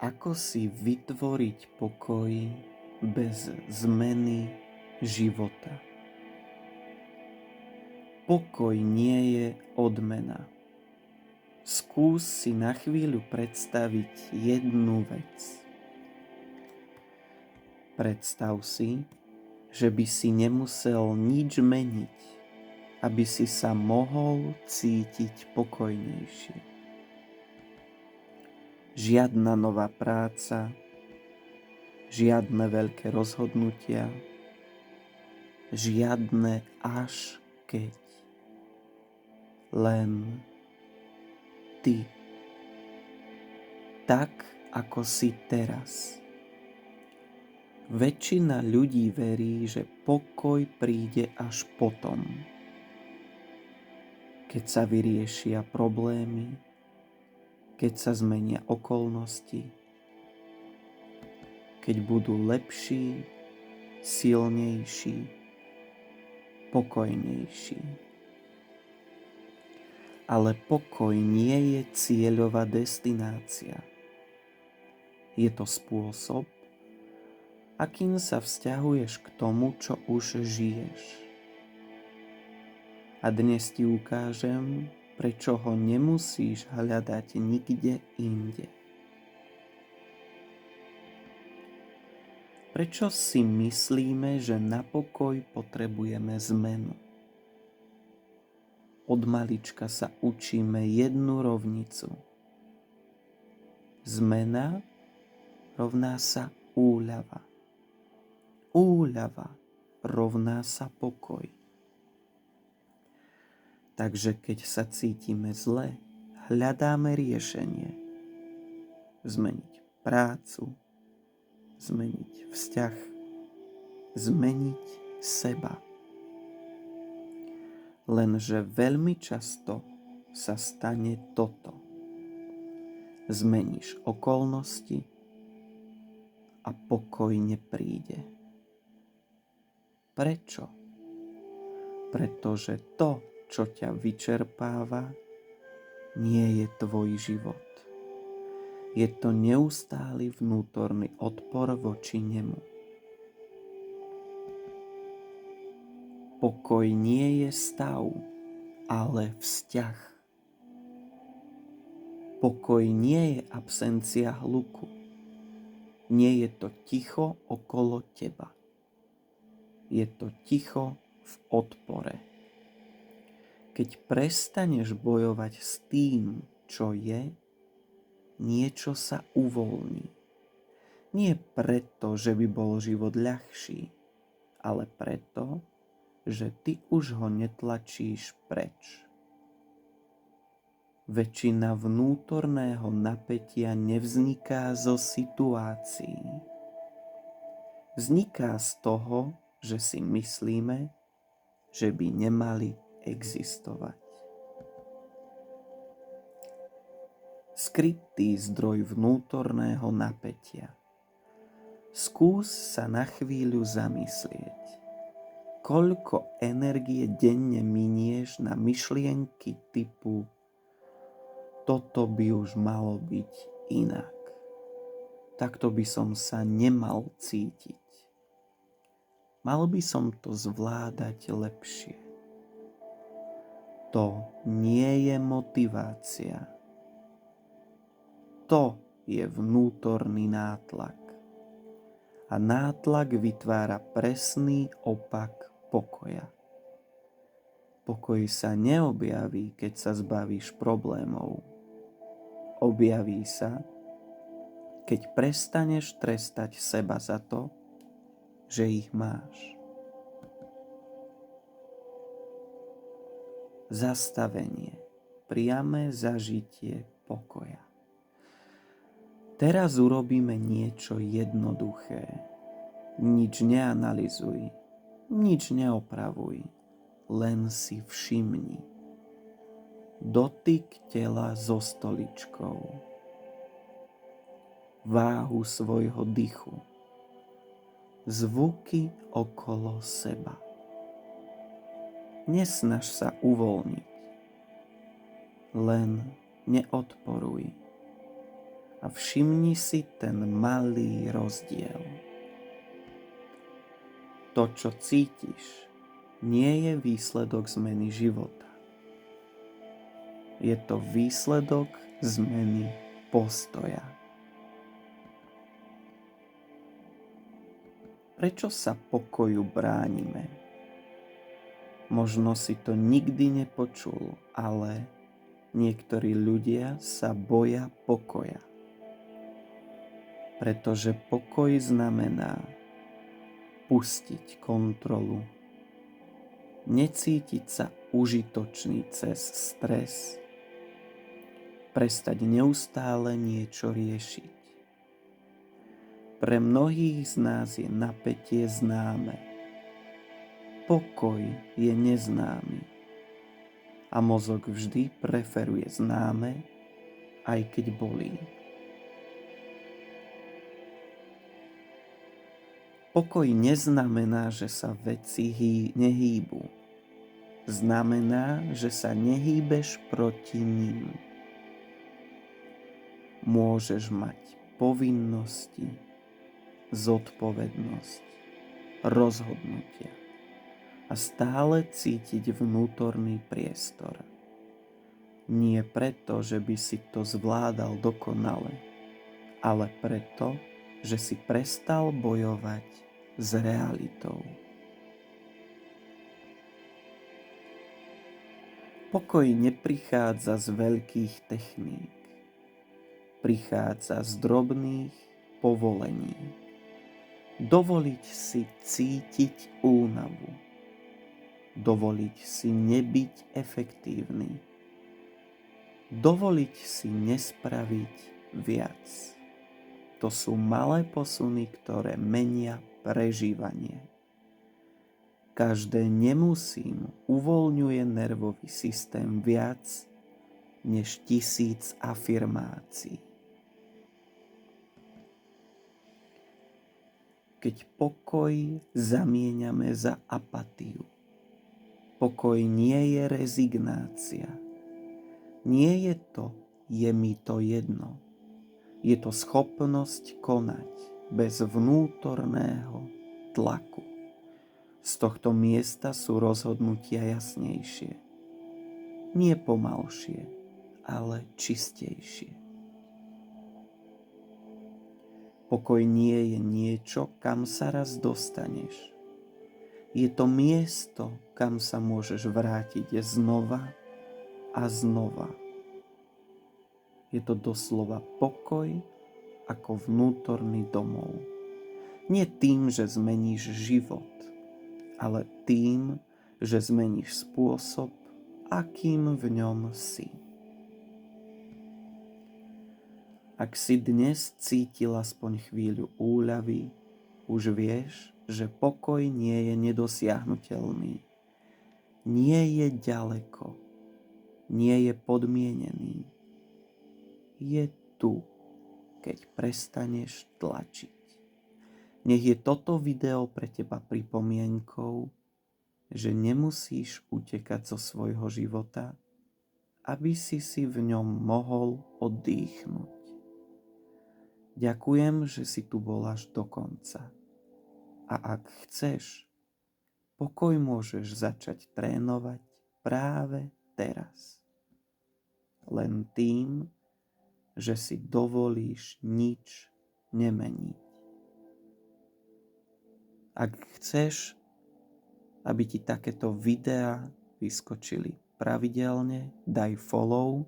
Ako si vytvoriť pokoj bez zmeny života? Pokoj nie je odmena. Skús si na chvíľu predstaviť jednu vec. Predstav si, že by si nemusel nič meniť, aby si sa mohol cítiť pokojnejšie. Žiadna nová práca, žiadne veľké rozhodnutia, žiadne až keď. Len ty. Tak, ako si teraz. Väčšina ľudí verí, že pokoj príde až potom, keď sa vyriešia problémy, keď sa zmenia okolnosti, keď budú lepší, silnejší, pokojnejší. Ale pokoj nie je cieľová destinácia. Je to spôsob, akým sa vzťahuješ k tomu, čo už žiješ. A dnes ti ukážem, prečo ho nemusíš hľadať nikde inde. Prečo si myslíme, že na pokoj potrebujeme zmenu? Od malička sa učíme jednu rovnicu. Zmena rovná sa úľava. Úľava rovná sa pokoj. Takže keď sa cítime zle, hľadáme riešenie. Zmeniť prácu, zmeniť vzťah, zmeniť seba. Lenže veľmi často sa stane toto. Zmeníš okolnosti a pokoj nepríde. Prečo? Pretože to, čo ťa vyčerpáva, nie je tvoj život. Je to neustály vnútorný odpor voči nemu. Pokoj nie je stav, ale vzťah. Pokoj nie je absencia hluku. Nie je to ticho okolo teba. Je to ticho v odpore. Keď prestaneš bojovať s tým, čo je, niečo sa uvoľní. Nie preto, že by bol život ľahší, ale preto, že ty už ho netlačíš preč. Väčšina vnútorného napätia nevzniká zo situácií. Vzniká z toho, že si myslíme, že by nemali existovať. Skrytý zdroj vnútorného napätia. Skús sa na chvíľu zamyslieť, koľko energie denne minieš na myšlienky typu toto by už malo byť inak. Takto by som sa nemal cítiť. Mal by som to zvládať lepšie. To nie je motivácia. To je vnútorný nátlak. A nátlak vytvára presný opak pokoja. Pokoj sa neobjaví, keď sa zbavíš problémov. Objaví sa, keď prestaneš trestať seba za to, že ich máš. Zastavenie, priame zažitie pokoja. Teraz urobíme niečo jednoduché. Nič neanalyzuj, nič neopravuj, len si všimni. Dotyk tela so stoličkou. Váhu svojho dychu. Zvuky okolo seba. Nesnaž sa uvoľniť, len neodporuj. a všimni si ten malý rozdiel. To, čo cítiš, nie je výsledok zmeny života. Je to výsledok zmeny postoja. Prečo sa pokoju bránime? Možno si to nikdy nepočul, ale niektorí ľudia sa boja pokoja. Pretože pokoj znamená pustiť kontrolu, necítiť sa užitočný cez stres, prestať neustále niečo riešiť. Pre mnohých z nás je napätie známe. Pokoj je neznámy. A mozog vždy preferuje známe, aj keď bolí. Pokoj neznamená, že sa veci nehýbu. Znamená, že sa nehýbeš proti ním. Môžeš mať povinnosti, zodpovednosť, rozhodnutia a stále cítiť vnútorný priestor. Nie preto, že by si to zvládal dokonale, ale preto, že si prestal bojovať s realitou. Pokoj neprichádza z veľkých techník. Prichádza z drobných povolení. Dovoliť si cítiť únavu. Dovoliť si nebyť efektívny. Dovoliť si nespraviť viac. To sú malé posuny, ktoré menia prežívanie. Každé nemusím uvoľňuje nervový systém viac než 1000 afirmácií. Keď pokoj zamieňame za apatiu, pokoj nie je rezignácia. Nie je to, je mi to jedno. Je to schopnosť konať bez vnútorného tlaku. Z tohto miesta sú rozhodnutia jasnejšie. Nie pomalšie, ale čistejšie. Pokoj nie je niečo, kam sa raz dostaneš. Je to miesto, kam sa môžeš vrátiť znova a znova. Je to doslova pokoj ako vnútorný domov. Nie tým, že zmeníš život, ale tým, že zmeníš spôsob, akým v ňom si. Ak si dnes cítil aspoň chvíľu úľavy, už vieš, že pokoj nie je nedosiahnuteľný. Nie je ďaleko. Nie je podmienený. Je tu, keď prestaneš tlačiť. Nech je toto video pre teba pripomienkou, že nemusíš utekať zo svojho života, aby si v ňom mohol oddychnúť. Ďakujem, že si tu bol až do konca. A ak chceš, pokoj môžeš začať trénovať práve teraz. Len tým, že si dovolíš nič nemeniť. Ak chceš, aby ti takéto videá vyskočili pravidelne, daj follow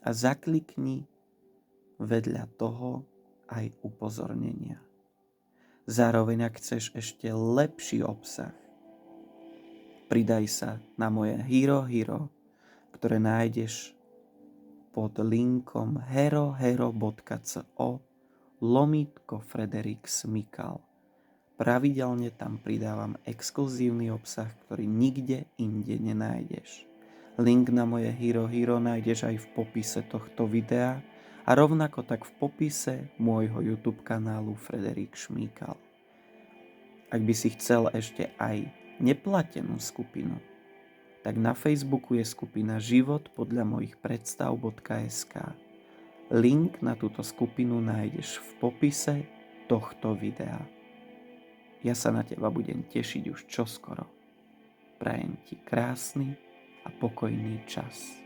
a zaklikni vedľa toho aj upozornenia. Zároveň, ak chceš ešte lepší obsah, pridaj sa na moje Hero, ktoré nájdeš pod linkom herohero.co/Frederik Smikal. Pravidelne tam pridávam exkluzívny obsah, ktorý nikde inde nenájdeš. Link na moje Hero nájdeš aj v popise tohto videa a rovnako tak v popise môjho YouTube kanálu Frederik Smikal. Ak by si chcel ešte aj neplatenú skupinu, tak na Facebooku je skupina Život podľa mojich predstav.sk. Link na túto skupinu nájdeš v popise tohto videa. Ja sa na teba budem tešiť už čoskoro. Prajem ti krásny a pokojný čas.